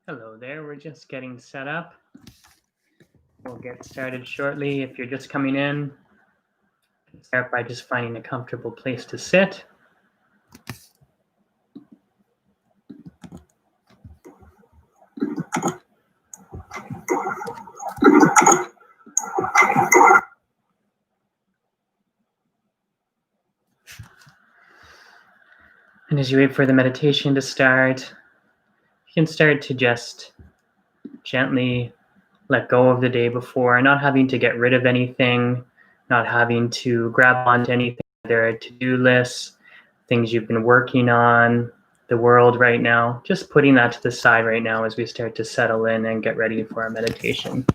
Hello there, we're just getting set up. We'll get started shortly. If you're just coming in, start by just finding a comfortable place to sit. And as you wait for the meditation to start, you can start to just gently let go of the day before, not having to get rid of anything, not having to grab onto anything, whether to-do lists, things you've been working on, the world right now. Just putting that to the side right now as we start to settle in and get ready for our meditation.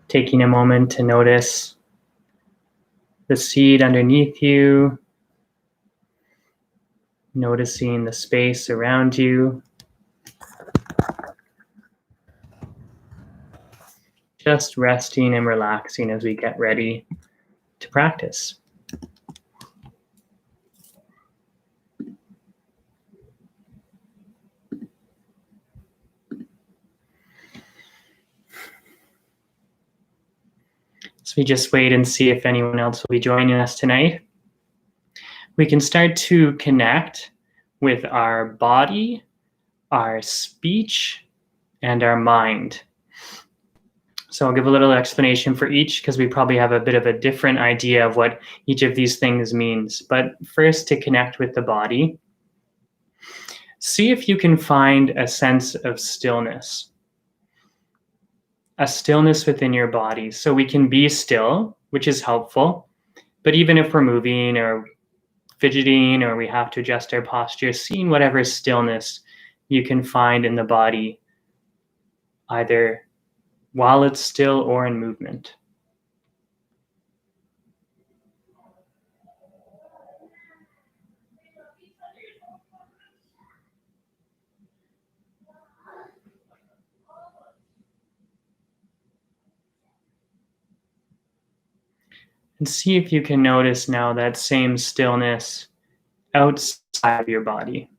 Taking a moment to notice the seat underneath you, noticing the space around you. Just resting and relaxing as we get ready to practice. So we just wait and see if anyone else will be joining us tonight. We can start to connect with our body, our speech, and our mind. So I'll give a little explanation for each because we probably have a bit of a different idea of what each of these things means. But first, to connect with the body, see if you can find a sense of stillness. A stillness within your body. So we can be still, which is helpful. But even if we're moving or fidgeting or we have to adjust our posture, seeing whatever stillness you can find in the body, either while it's still or in movement. And see if you can notice now that same stillness outside of your body.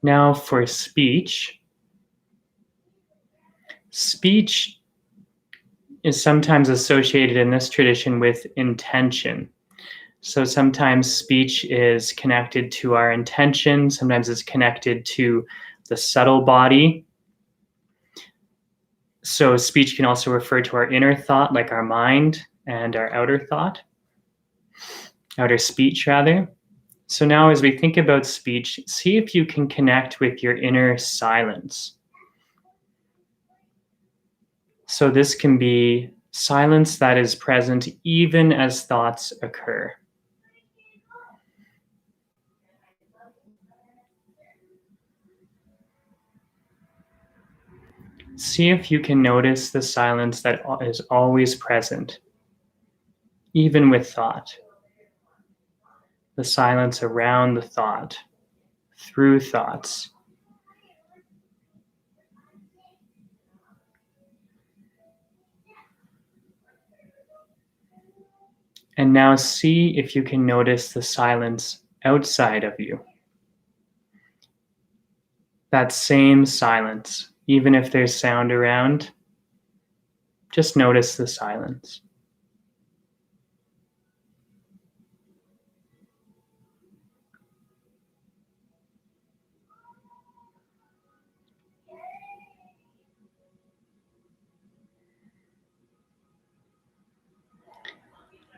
Now for speech. Speech is sometimes associated in this tradition with intention. So sometimes speech is connected to our intention. Sometimes it's connected to the subtle body. So speech can also refer to our inner thought, like our mind, and our outer thought, outer speech rather. So now as we think about speech, see if you can connect with your inner silence. So this can be silence that is present even as thoughts occur. See if you can notice the silence that is always present, even with thought. The silence around the thought, through thoughts. And now see if you can notice the silence outside of you. That same silence, even if there's sound around, just notice the silence.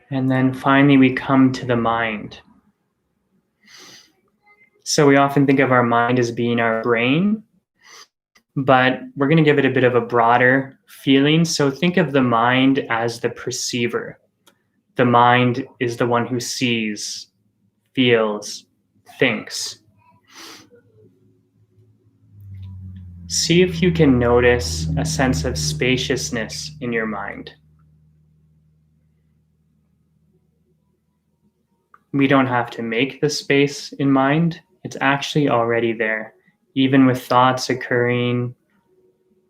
And then finally we come to the mind. So we often think of our mind as being our brain, but we're going to give it a bit of a broader feeling. So think of the mind as the perceiver. The mind is the one who sees, feels, thinks. See if you can notice a sense of spaciousness in your mind. We don't have to make the space in mind. It's actually already there, even with thoughts occurring,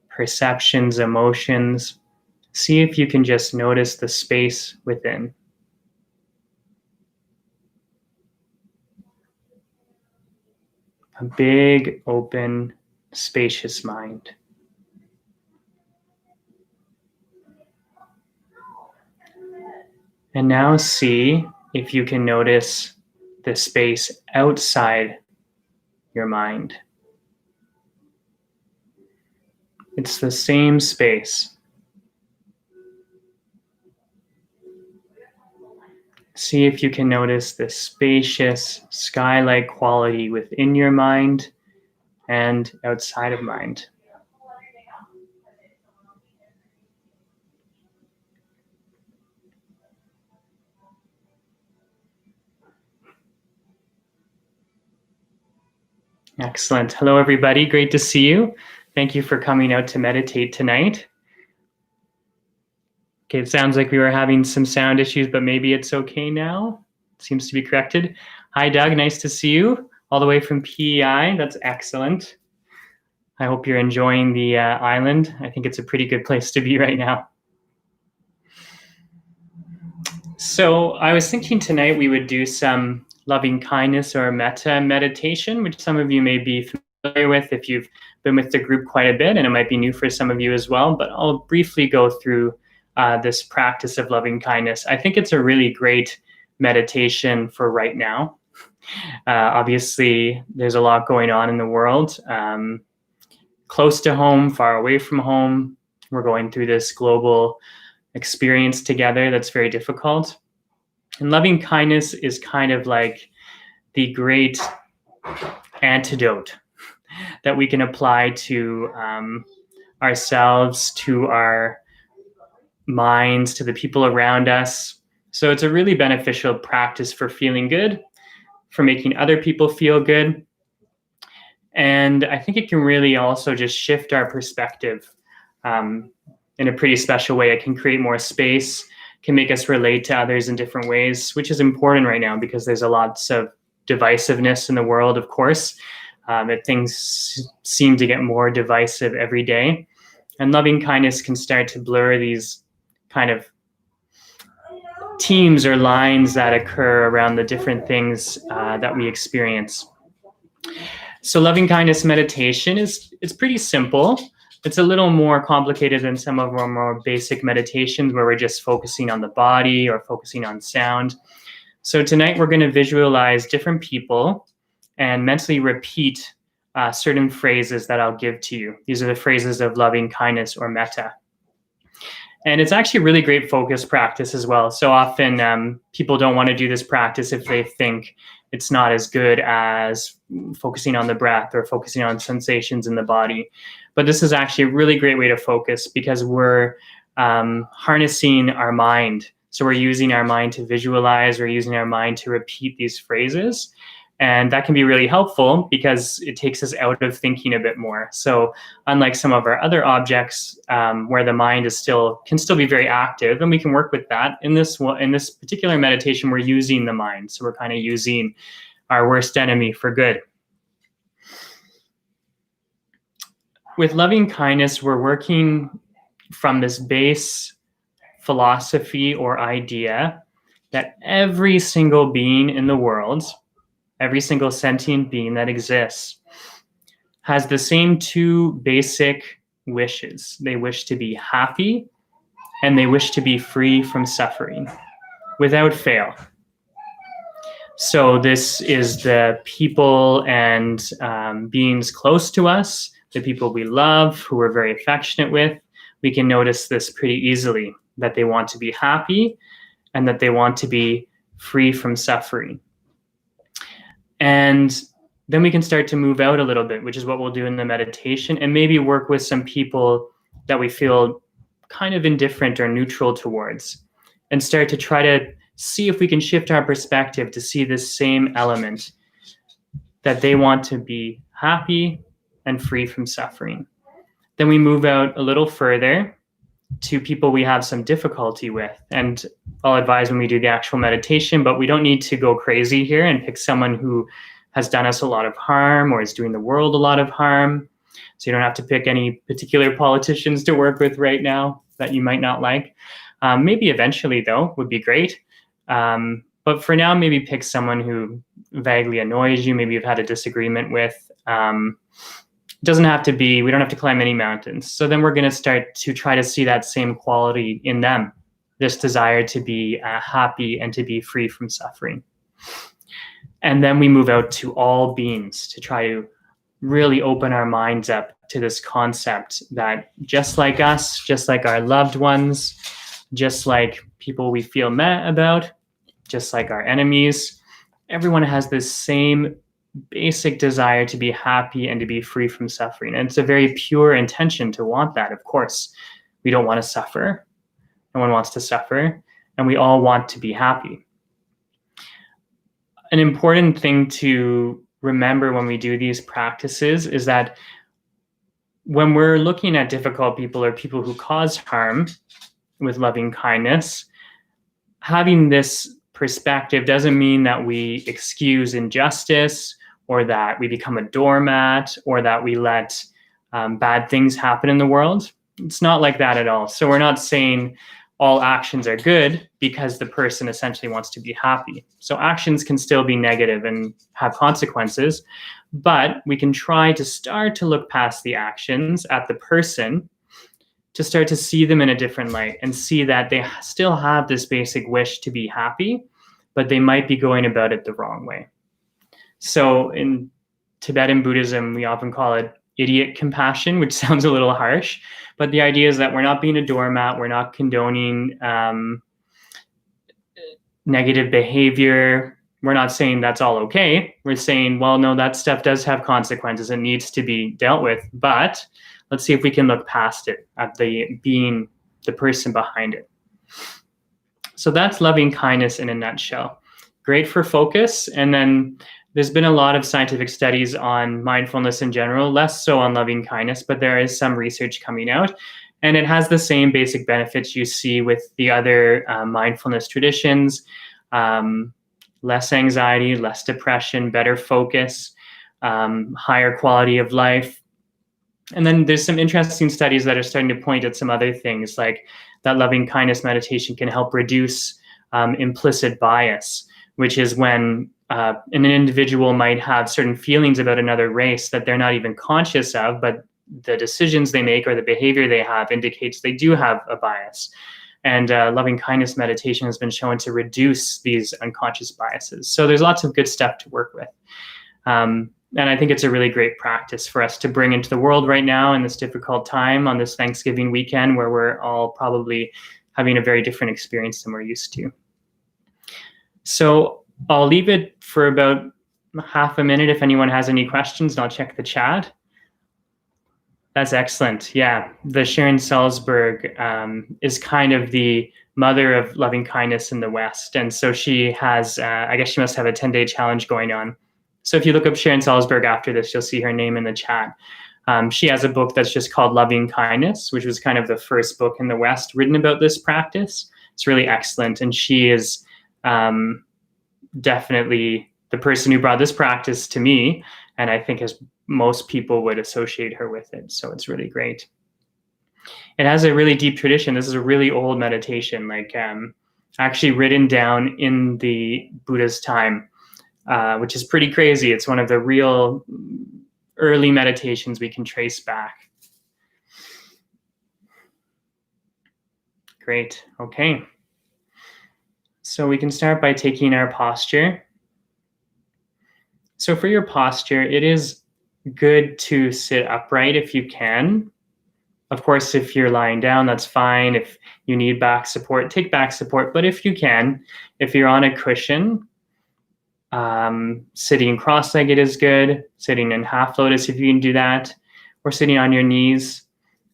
perceptions, emotions. See if you can just notice the space within. A big, open, spacious mind. And now see if you can notice the space outside your mind. It's the same space. See if you can notice the spacious, sky-like quality within your mind and outside of mind. Excellent. Hello, everybody. Great to see you. Thank you for coming out to meditate tonight. Okay, it sounds like we were having some sound issues, but maybe it's okay now. It seems to be corrected. Hi, Doug. Nice to see you all the way from PEI. That's excellent. I hope you're enjoying the island. I think it's a pretty good place to be right now. So I was thinking tonight we would do some loving kindness or metta meditation, which some of you may be familiar with if you've been with the group quite a bit, and it might be new for some of you as well. But I'll briefly go through this practice of loving kindness. I think it's a really great meditation for right now. Obviously, there's a lot going on in the world. Close to home, far away from home. We're going through this global experience together that's very difficult. And loving kindness is kind of like the great antidote that we can apply to ourselves, to our minds, to the people around us. So it's a really beneficial practice for feeling good, for making other people feel good. And I think it can really also just shift our perspective in a pretty special way. It can create more space, can make us relate to others in different ways, which is important right now because there's a lots of divisiveness in the world, of course. Things seem to get more divisive every day. And loving kindness can start to blur these kind of teams or lines that occur around the different things that we experience. So loving kindness meditation it's pretty simple. It's a little more complicated than some of our more basic meditations where we're just focusing on the body or focusing on sound. So tonight we're going to visualize different people and mentally repeat certain phrases that I'll give to you. These are the phrases of loving kindness or metta. And it's actually a really great focus practice as well. So often people don't want to do this practice if they think it's not as good as focusing on the breath or focusing on sensations in the body. But this is actually a really great way to focus because we're harnessing our mind. So we're using our mind to visualize, we're using our mind to repeat these phrases. And that can be really helpful because it takes us out of thinking a bit more. So unlike some of our other objects where the mind can still be very active, and we can work with that. In this particular meditation, we're using the mind. So we're kind of using our worst enemy for good. With loving kindness, we're working from this base philosophy or idea that every single being in the world, every single sentient being that exists, has the same two basic wishes. They wish to be happy and they wish to be free from suffering without fail. So this is the people and beings close to us, the people we love, who we're very affectionate with. We can notice this pretty easily, that they want to be happy and that they want to be free from suffering. And Then we can start to move out a little bit, which is what we'll do in the meditation, and maybe work with some people that we feel kind of indifferent or neutral towards, and start to try to see if we can shift our perspective to see this same element, that they want to be happy and free from suffering. Then we move out a little further to people we have some difficulty with. And I'll advise when we do the actual meditation, but we don't need to go crazy here and pick someone who has done us a lot of harm or is doing the world a lot of harm. So you don't have to pick any particular politicians to work with right now that you might not like. Maybe eventually, though, would be great. But for now, maybe pick someone who vaguely annoys you, maybe you've had a disagreement with. Doesn't have to be, we don't have to climb any mountains. So then we're going to start to try to see that same quality in them, this desire to be happy and to be free from suffering. And then we move out to all beings to try to really open our minds up to this concept that just like us, just like our loved ones, just like people we feel mad about, just like our enemies, everyone has this same basic desire to be happy and to be free from suffering. And it's a very pure intention to want that, of course. We don't want to suffer. No one wants to suffer. And we all want to be happy. An important thing to remember when we do these practices is that when we're looking at difficult people or people who cause harm with loving kindness, having this perspective doesn't mean that we excuse injustice or that we become a doormat or that we let bad things happen in the world. It's not like that at all. So we're not saying all actions are good because the person essentially wants to be happy. So actions can still be negative and have consequences, but we can try to start to look past the actions at the person to start to see them in a different light and see that they still have this basic wish to be happy, but they might be going about it the wrong way. So in Tibetan Buddhism, we often call it idiot compassion, which sounds a little harsh, but the idea is that we're not being a doormat, we're not condoning negative behavior. We're not saying that's all okay. We're saying, well, no, that stuff does have consequences and needs to be dealt with, but let's see if we can look past it at the being the person behind it. So that's loving kindness in a nutshell. Great for focus. And then there's been a lot of scientific studies on mindfulness in general, less so on loving kindness, but there is some research coming out. And it has the same basic benefits you see with the other mindfulness traditions. Less anxiety, less depression, better focus, higher quality of life. And then there's some interesting studies that are starting to point at some other things, like that loving kindness meditation can help reduce implicit bias, which is when an individual might have certain feelings about another race that they're not even conscious of, but the decisions they make or the behavior they have indicates they do have a bias. And loving kindness meditation has been shown to reduce these unconscious biases. So there's lots of good stuff to work with. And I think it's a really great practice for us to bring into the world right now in this difficult time on this Thanksgiving weekend where we're all probably having a very different experience than we're used to. So I'll leave it for about half a minute if anyone has any questions, and I'll check the chat. That's excellent. Yeah, the Sharon Salzberg is kind of the mother of loving kindness in the West. And so she has, I guess she must have a 10-day challenge going on. So if you look up Sharon Salzberg after this, you'll see her name in the chat. She has a book that's just called Loving Kindness, which was kind of the first book in the West written about this practice. It's really excellent. And she is definitely the person who brought this practice to me. And I think as most people would associate her with it. So it's really great. It has a really deep tradition. This is a really old meditation, like actually written down in the Buddha's time, which is pretty crazy. It's one of the real early meditations we can trace back. Great. Okay. So we can start by taking our posture. So for your posture, it is good to sit upright if you can. Of course, if you're lying down, that's fine. If you need back support, take back support. But if you can, if you're on a cushion, Sitting cross-legged is good. Sitting in half lotus if you can do that, or sitting on your knees,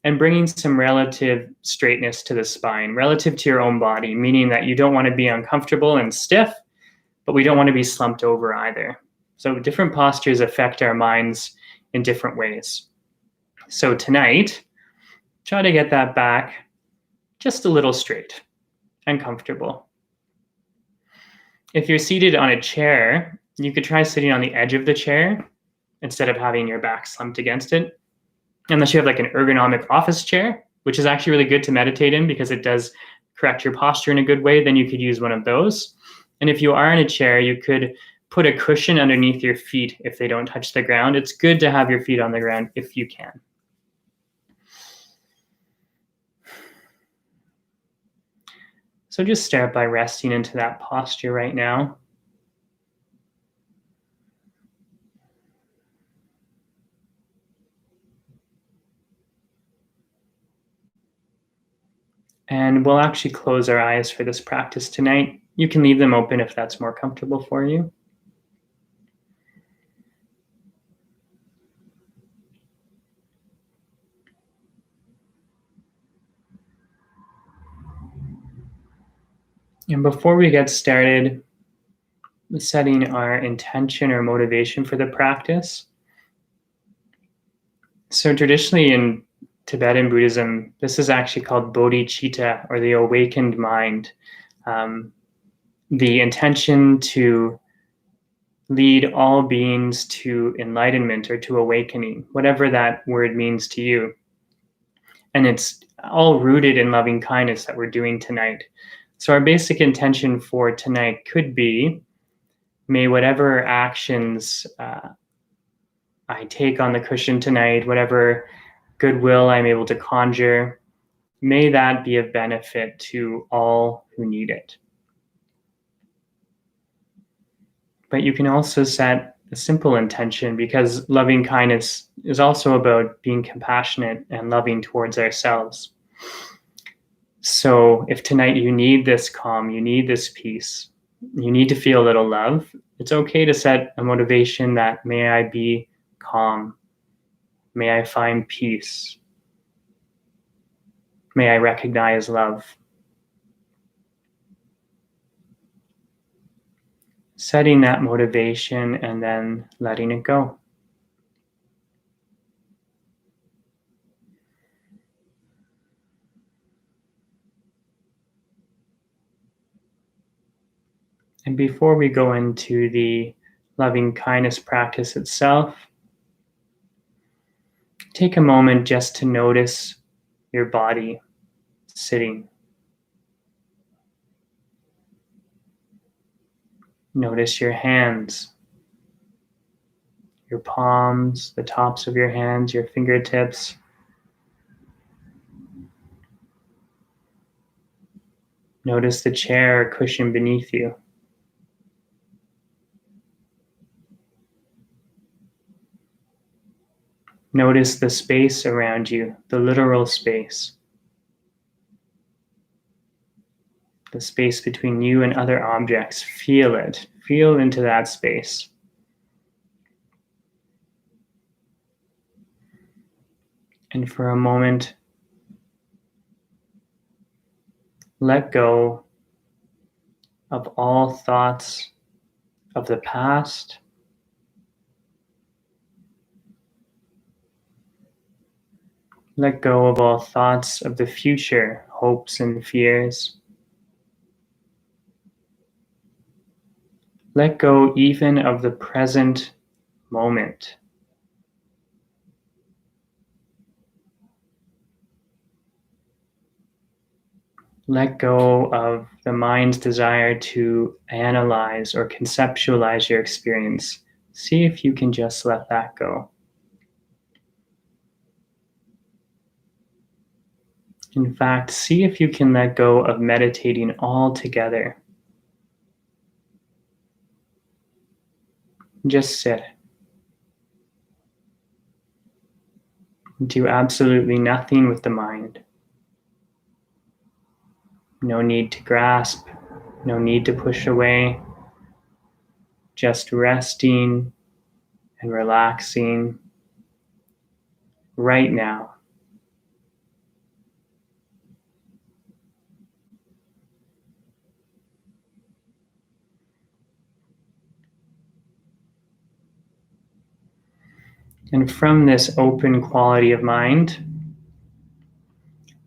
and bringing some relative straightness to the spine, relative to your own body, meaning that you don't want to be uncomfortable and stiff, but we don't want to be slumped over either. So different postures affect our minds in different ways. So tonight, try to get that back just a little straight and comfortable. If you're seated on a chair, you could try sitting on the edge of the chair instead of having your back slumped against it. Unless you have like an ergonomic office chair, which is actually really good to meditate in because it does correct your posture in a good way, then you could use one of those. And if you are in a chair, you could put a cushion underneath your feet if they don't touch the ground. It's good to have your feet on the ground if you can. So just start by resting into that posture right now. And we'll actually close our eyes for this practice tonight. You can leave them open if that's more comfortable for you. And before we get started setting our intention or motivation for the practice, so traditionally in Tibetan Buddhism, this is actually called bodhicitta, or the awakened mind. The intention to lead all beings to enlightenment or to awakening, whatever that word means to you. And it's all rooted in loving kindness that we're doing tonight. So our basic intention for tonight could be, may whatever actions I take on the cushion tonight, whatever goodwill I'm able to conjure, may that be of benefit to all who need it. But you can also set a simple intention, because loving kindness is also about being compassionate and loving towards ourselves. So if tonight you need this calm, you need this peace, you need to feel a little love, it's okay to set a motivation that may I be calm, may I find peace, may I recognize love. Setting that motivation and then letting it go. And before we go into the loving kindness practice itself, take a moment just to notice your body sitting. Notice your hands, your palms, the tops of your hands, your fingertips. Notice the chair or cushion beneath you. Notice the space around you, the literal space. The space between you and other objects. Feel it. Feel into that space. And for a moment, let go of all thoughts of the past, let go of all thoughts of the future, hopes and fears. Let go even of the present moment. Let go of the mind's desire to analyze or conceptualize your experience. See if you can just let that go. In fact, see if you can let go of meditating altogether. Just sit. Do absolutely nothing with the mind. No need to grasp, no need to push away. just resting and relaxing right now. And from this open quality of mind,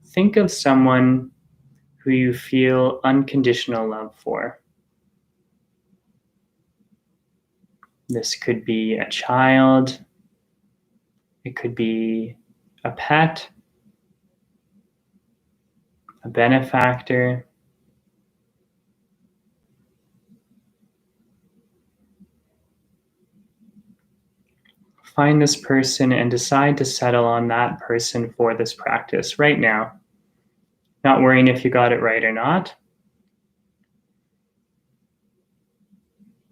think of someone who you feel unconditional love for. This could be a child, it could be a pet, a benefactor. Find this person and decide to settle on that person for this practice right now. Not worrying if you got it right or not.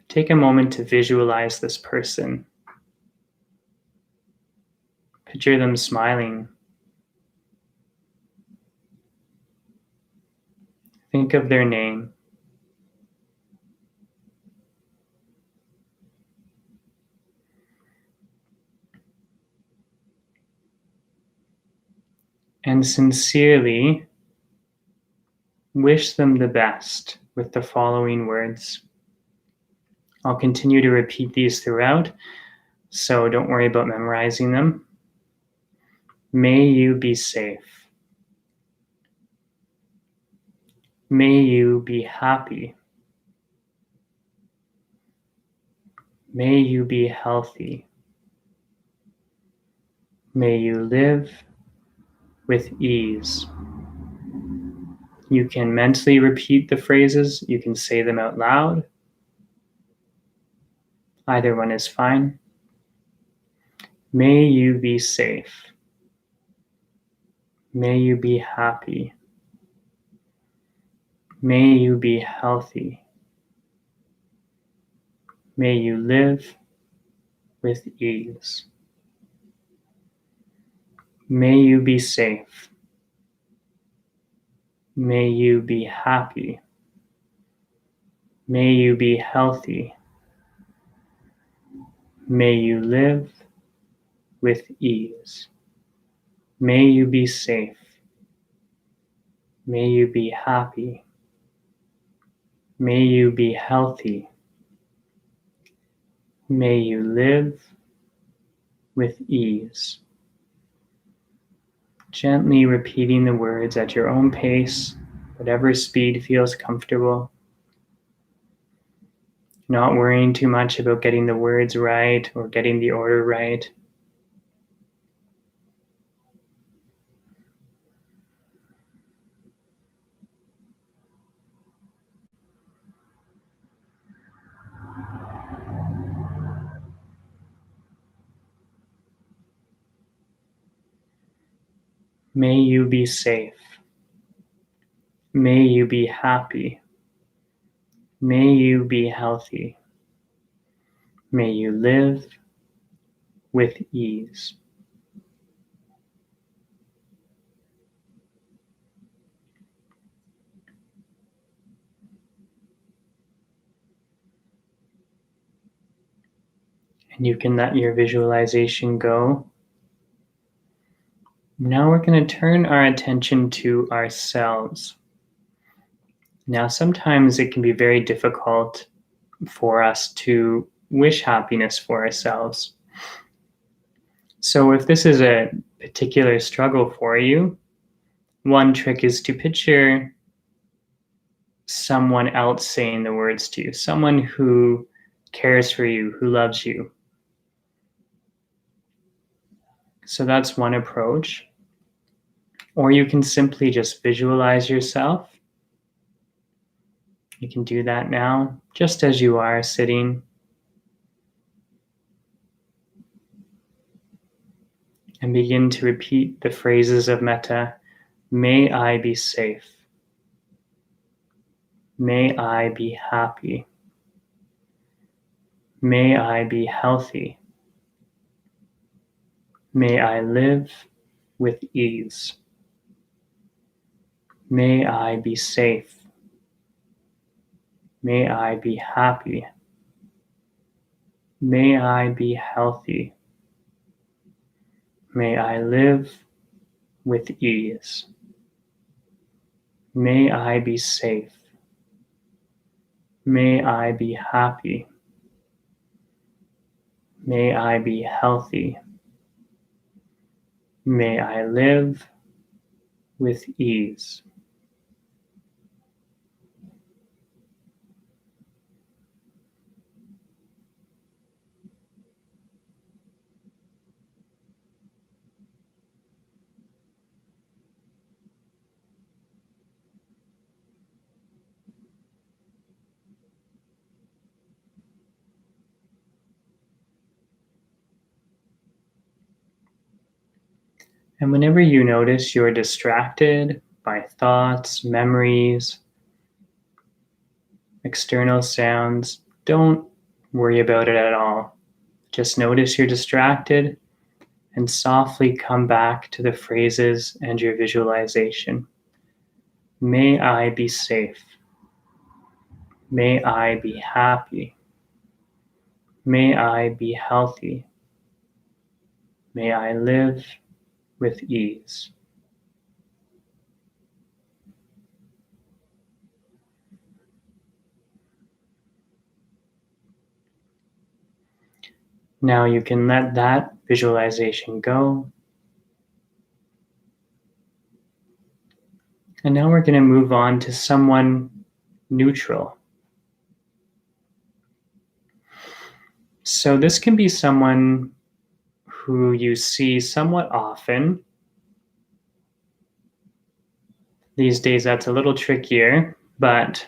Take a moment to visualize this person. Picture them smiling. Think of their name. And sincerely wish them the best with the following words. I'll continue to repeat these throughout, so don't worry about memorizing them. May you be safe. May you be happy. May you be healthy. May you live with ease. You can mentally repeat the phrases, you can say them out loud. Either one is fine. May you be safe. May you be happy. May you be healthy. May you live with ease. May you be safe. May you be happy. May you be healthy. May you live with ease. May you be safe. May you be happy. May you be healthy. May you live with ease. Gently repeating the words at your own pace, whatever speed feels comfortable. Not worrying too much about getting the words right or getting the order right. May you be safe. May you be happy. May you be healthy. May you live with ease. And you can let your visualization go. Now we're going to turn our attention to ourselves. Now, sometimes it can be very difficult for us to wish happiness for ourselves. So if this is a particular struggle for you, one trick is to picture someone else saying the words to you, someone who cares for you, who loves you. So that's one approach. Or you can simply just visualize yourself. You can do that now, just as you are sitting. And begin to repeat the phrases of Metta. May I be safe. May I be happy. May I be healthy. May I live with ease. May I be safe. May I be happy. May I be healthy. May I live with ease. May I be safe. May I be happy. May I be healthy. May I live with ease. And whenever you notice you're distracted by thoughts, memories, external sounds, don't worry about it at all. Just notice you're distracted and softly come back to the phrases and your visualization. May I be safe. May I be happy. May I be healthy. May I live with ease. Now you can let that visualization go. And now we're going to move on to someone neutral. So this can be someone who you see somewhat often. These days that's a little trickier, but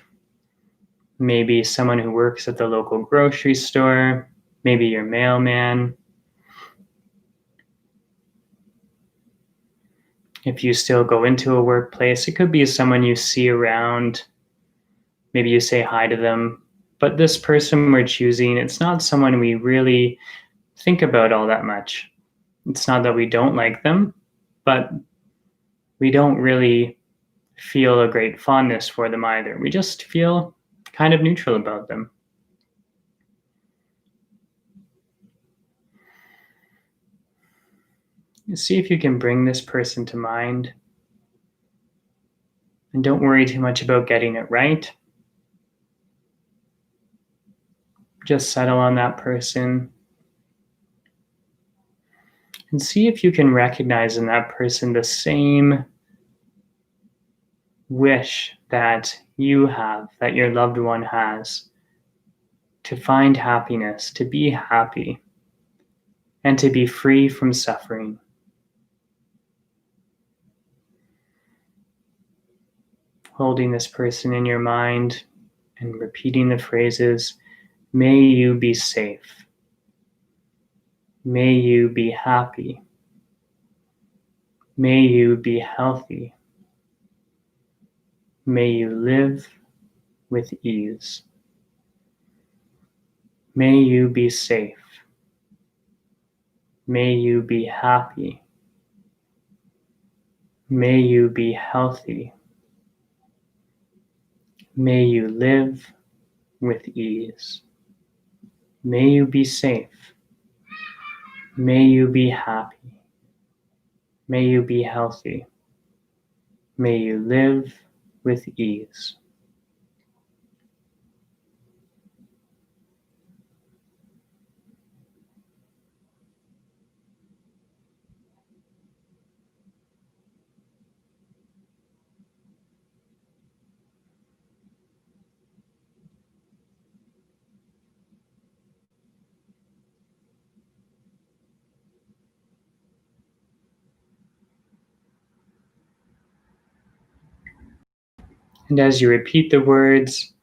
maybe someone who works at the local grocery store, maybe your mailman. If you still go into a workplace, it could be someone you see around. Maybe you say hi to them. But this person we're choosing, it's not someone we really think about all that much. It's not that we don't like them, but we don't really feel a great fondness for them either. We just feel kind of neutral about them. See if you can bring this person to mind. And don't worry too much about getting it right. Just settle on that person. And see if you can recognize in that person the same wish that you have, that your loved one has, to find happiness, to be happy, and to be free from suffering. Holding this person in your mind and repeating the phrases, may you be safe. May you be happy. May you be healthy. May you live with ease. May you be safe. May you be happy. May you be healthy. May you live with ease. May you be safe. May you be happy. May you be healthy. May you live with ease. And as you repeat the words,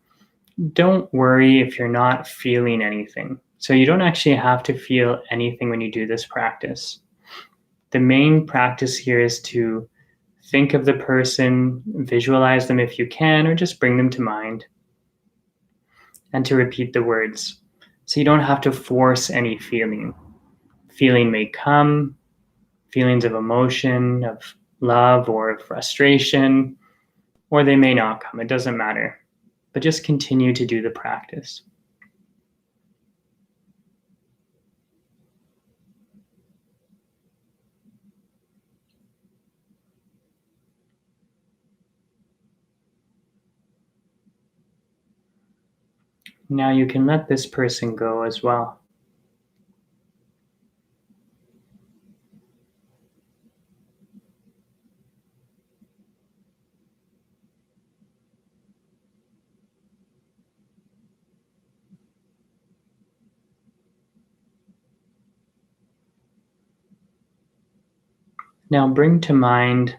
don't worry if you're not feeling anything. So you don't actually have to feel anything when you do this practice. The main practice here is to think of the person, visualize them if you can, or just bring them to mind, and to repeat the words. So you don't have to force any feeling. Feeling may come, feelings of emotion, of love, or of frustration, or they may not come. It doesn't matter. But just continue to do the practice. Now you can let this person go as well. Now bring to mind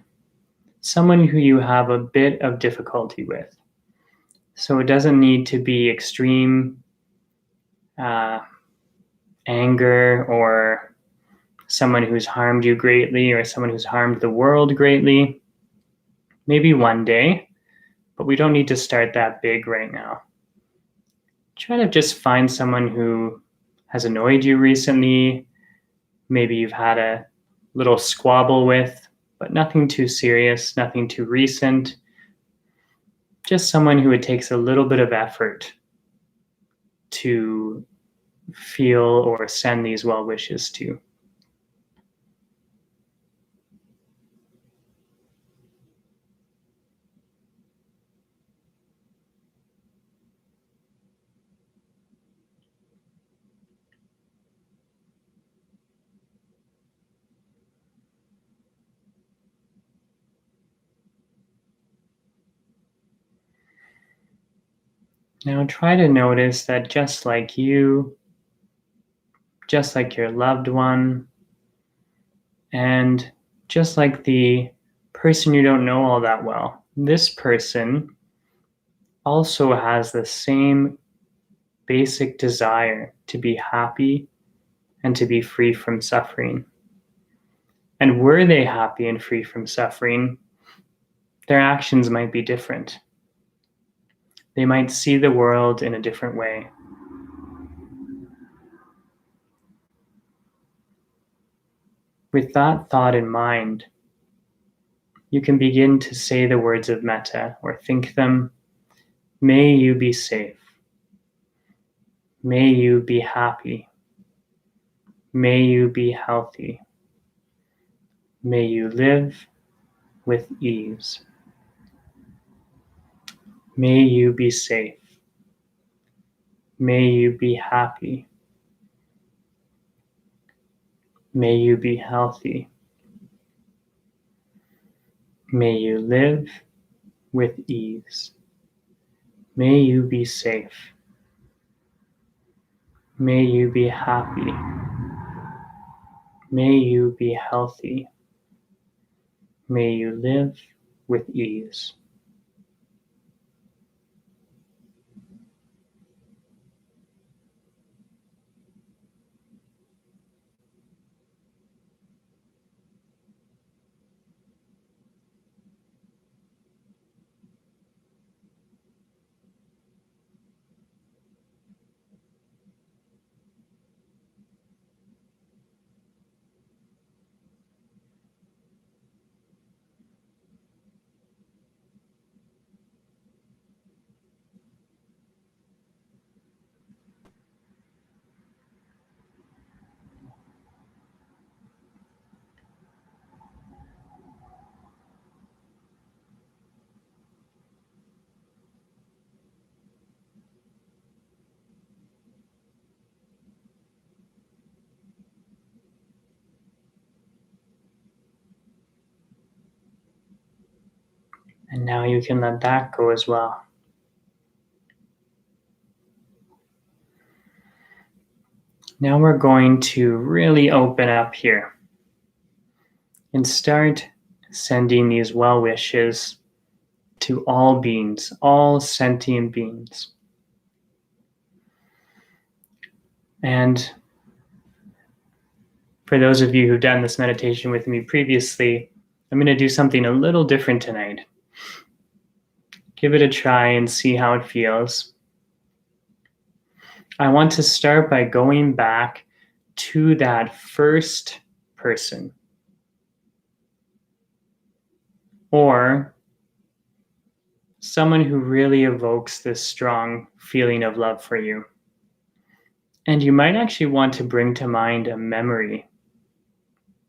someone who you have a bit of difficulty with. So it doesn't need to be extreme uh, anger or someone who's harmed you greatly or someone who's harmed the world greatly. Maybe one day, but we don't need to start that big right now. Try to just find someone who has annoyed you recently. Maybe you've had a little squabble with, but nothing too serious, nothing too recent. Just someone who it takes a little bit of effort to feel or send these well wishes to. Now try to notice that just like you, just like your loved one, and just like the person you don't know all that well, this person also has the same basic desire to be happy and to be free from suffering. And were they happy and free from suffering, their actions might be different. They might see the world in a different way. With that thought in mind, you can begin to say the words of Metta or think them. May you be safe. May you be happy. May you be healthy. May you live with ease. May you be safe. May you be happy. May you be healthy. May you live with ease. May you be safe. May you be happy. May you be healthy. May you live with ease. And now you can let that go as well. Now we're going to really open up here and start sending these well wishes to all beings, all sentient beings. And for those of you who've done this meditation with me previously, I'm going to do something a little different tonight. Give it a try and see how it feels. I want to start by going back to that first person, or someone who really evokes this strong feeling of love for you. And you might actually want to bring to mind a memory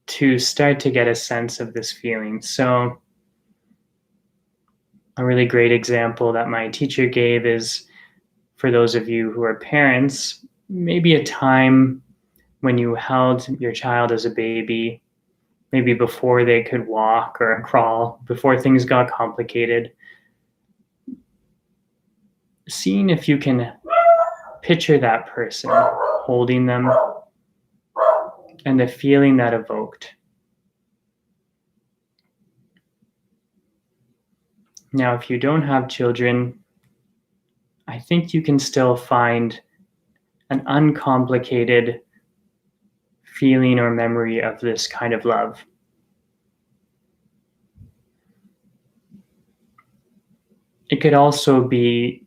to start to get a sense of this feeling. So a really great example that my teacher gave is For those of you who are parents, maybe a time when you held your child as a baby, maybe before they could walk or crawl, before things got complicated. Seeing if you can picture that person holding them and the feeling that evoked. Now, if you don't have children, I think you can still find an uncomplicated feeling or memory of this kind of love. It could also be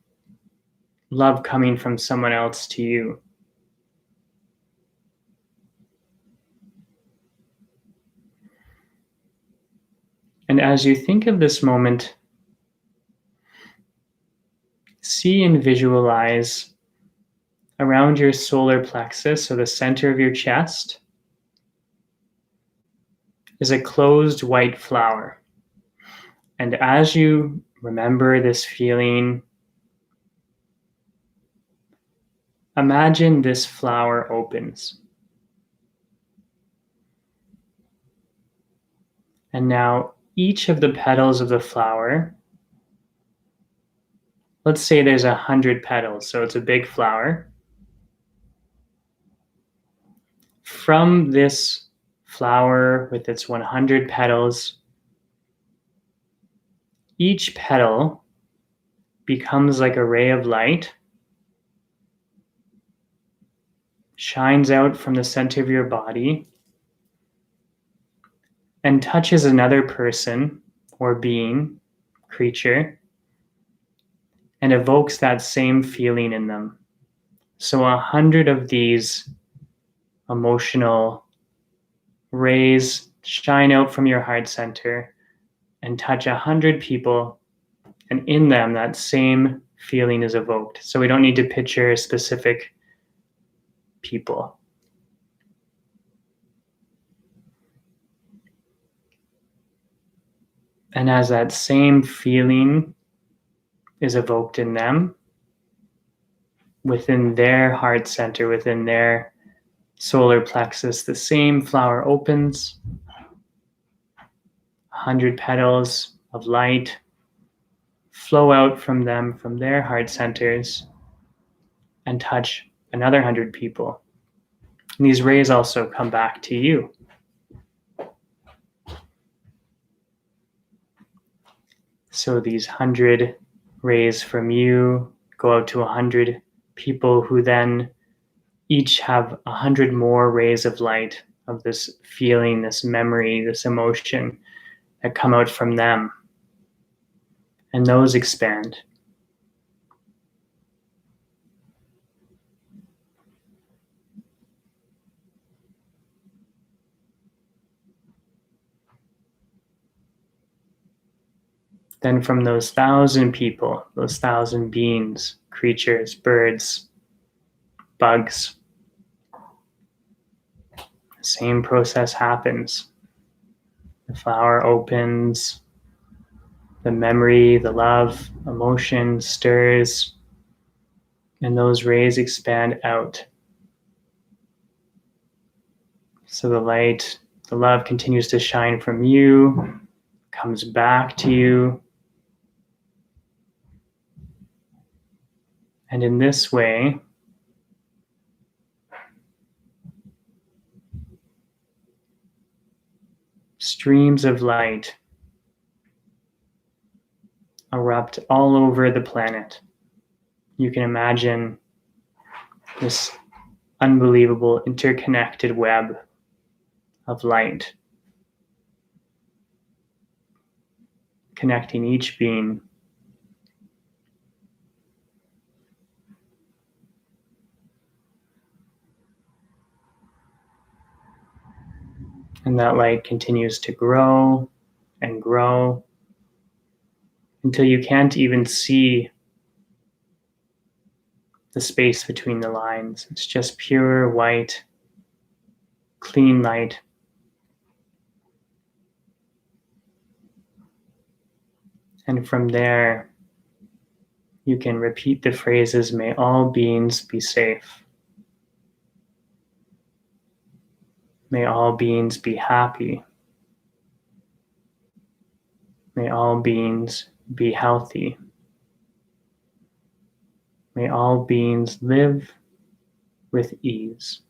love coming from someone else to you. And as you think of this moment, see and visualize around your solar plexus, so the center of your chest, is a closed white flower. And as you remember this feeling, imagine this flower opens. And now each of the petals of the flower, let's say there's 100 petals, so it's a big flower. From this flower with its 100 petals, each petal becomes like a ray of light, shines out from the center of your body, and touches another person or being, creature, and evokes that same feeling in them. So 100 of these emotional rays shine out from your heart center and touch 100 people, and in them that same feeling is evoked. So we don't need to picture specific people. And as that same feeling is evoked in them, within their heart center, within their solar plexus, the same flower opens, 100 petals of light flow out from them, from their heart centers, and touch another 100 people. And these rays also come back to you. So these 100 rays from you go out to 100 people who then each have 100 more rays of light of this feeling, this memory, this emotion that come out from them. And those expand. Then from those 1,000 people, those 1,000 beings, creatures, birds, bugs, the same process happens. The flower opens, the memory, the love, emotion stirs, and those rays expand out. So the light, the love continues to shine from you, comes back to you. And in this way, streams of light erupt all over the planet. You can imagine this unbelievable interconnected web of light connecting each being. And that light continues to grow and grow until you can't even see the space between the lines. It's just pure white, clean light. And from there, you can repeat the phrases, may all beings be safe. May all beings be happy. May all beings be healthy. May all beings live with ease.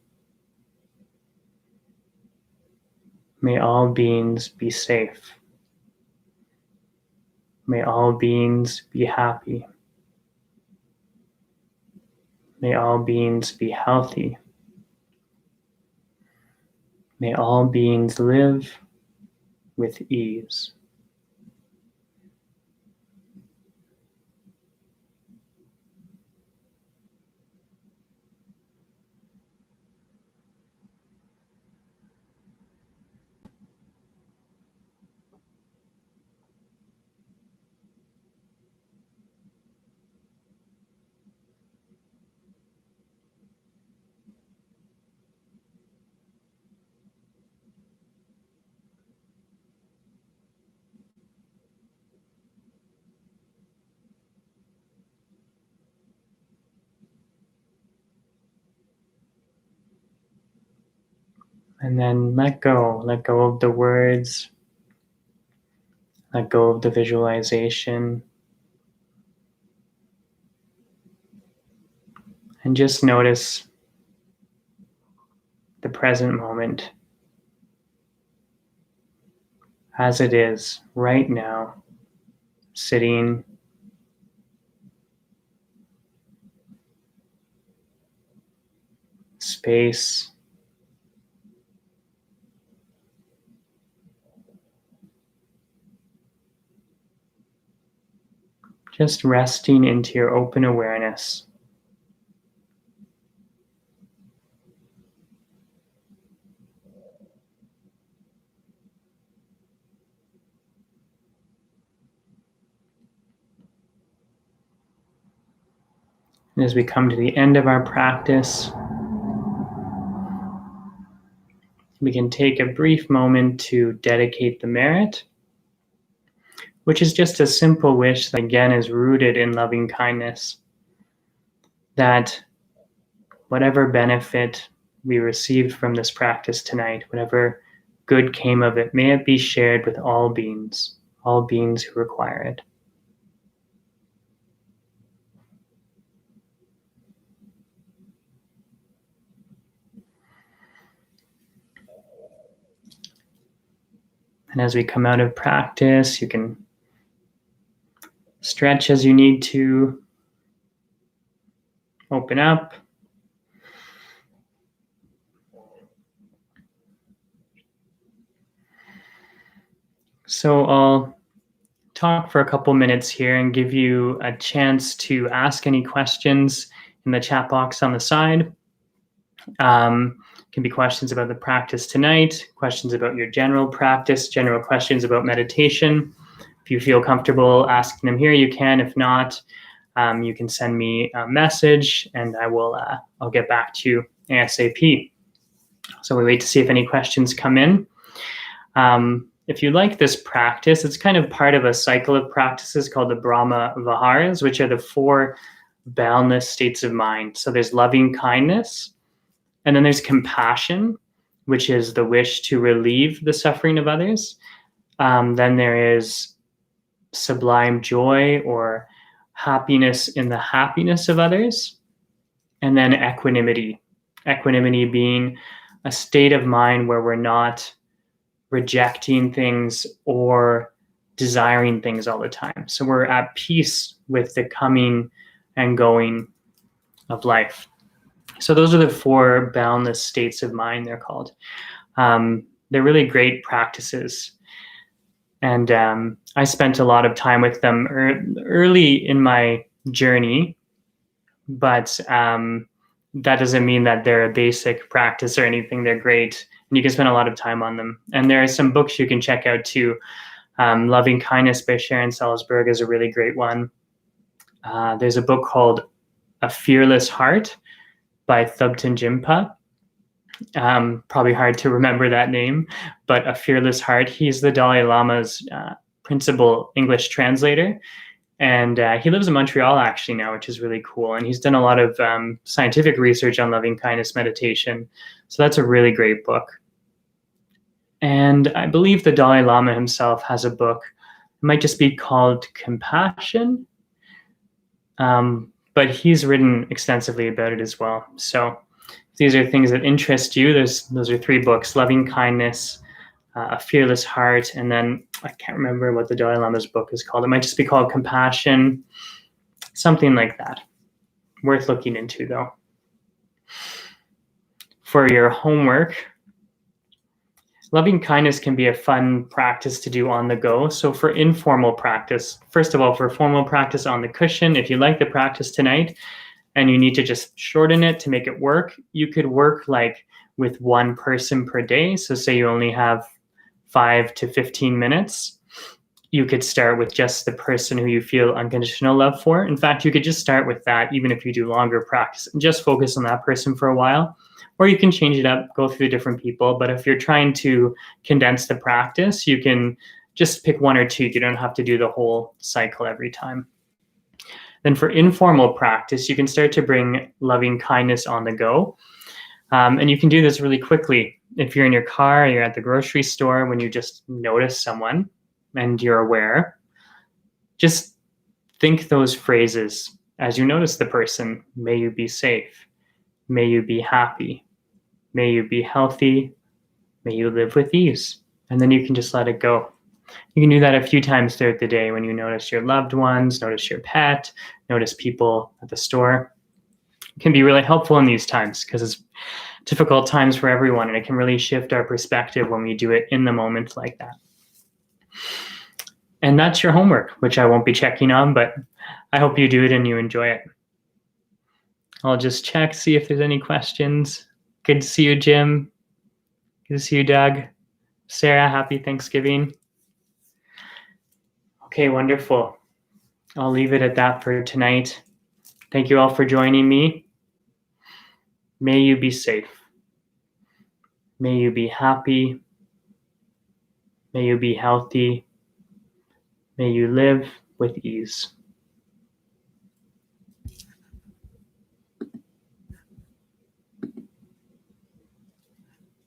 May all beings be safe. May all beings be happy. May all beings be healthy. May all beings live with ease. And then let go of the words, let go of the visualization, and just notice the present moment as it is right now, sitting, space, just resting into your open awareness. And as we come to the end of our practice, we can take a brief moment to dedicate the merit, which is just a simple wish that again is rooted in loving kindness, that whatever benefit we received from this practice tonight, whatever good came of it, may it be shared with all beings who require it. And as we come out of practice, you can stretch as you need to, open up. So I'll talk for a couple minutes here and give you a chance to ask any questions in the chat box on the side. Can be questions about the practice tonight, questions about your general practice, general questions about meditation. If you feel comfortable asking them here, you can. If not, you can send me a message and I'll get back to you ASAP. So we wait to see if any questions come in. If you like this practice, it's kind of part of a cycle of practices called the Brahma Viharas, which are the 4 boundless states of mind. So there's loving kindness, and then there's compassion, which is the wish to relieve the suffering of others. Then there is sublime joy or happiness in the happiness of others. And then equanimity. Equanimity being a state of mind where we're not rejecting things or desiring things all the time. So we're at peace with the coming and going of life. So those are the 4 boundless states of mind, they're called. They're really great practices. And I spent a lot of time with them early in my journey, but that doesn't mean that they're a basic practice or anything. They're great, and you can spend a lot of time on them. And there are some books you can check out too. Loving Kindness by Sharon Salzberg is a really great one. There's a book called A Fearless Heart by Thubten Jinpa. Probably hard to remember that name, but A Fearless Heart. He's the Dalai Lama's principal English translator. And he lives in Montreal actually now, which is really cool. And he's done a lot of scientific research on loving kindness meditation. So that's a really great book. And I believe the Dalai Lama himself has a book. It might just be called Compassion. But he's written extensively about it as well. So if these are things that interest you, those are 3 books: Loving Kindness, A Fearless Heart, and then I can't remember what the Dalai Lama's book is called. It might just be called Compassion, something like that. Worth looking into, though. For your homework, loving kindness can be a fun practice to do on the go. So for informal practice, first of all, for formal practice on the cushion, if you like the practice tonight and you need to just shorten it to make it work, you could work like with 1 person per day. So say you only have 5 to 15 minutes. You could start with just the person who you feel unconditional love for. In fact, you could just start with that, even if you do longer practice, and just focus on that person for a while. Or you can change it up, go through different people. But if you're trying to condense the practice, you can just pick 1 or 2. You don't have to do the whole cycle every time. Then for informal practice, you can start to bring loving kindness on the go. And you can do this really quickly. If you're in your car, you're at the grocery store, when you just notice someone and you're aware, just think those phrases as you notice the person. May you be safe. May you be happy. May you be healthy. May you live with ease. And then you can just let it go. You can do that a few times throughout the day when you notice your loved ones, notice your pet, notice people at the store. It can be really helpful in these times because it's difficult times for everyone, and it can really shift our perspective when we do it in the moment like that. And that's your homework, which I won't be checking on, but I hope you do it and you enjoy it. I'll just check, see if there's any questions. Good to see you, Jim. Good to see you, Doug. Sarah, happy Thanksgiving. Okay, wonderful. I'll leave it at that for tonight. Thank you all for joining me. May you be safe. May you be happy. May you be healthy. May you live with ease.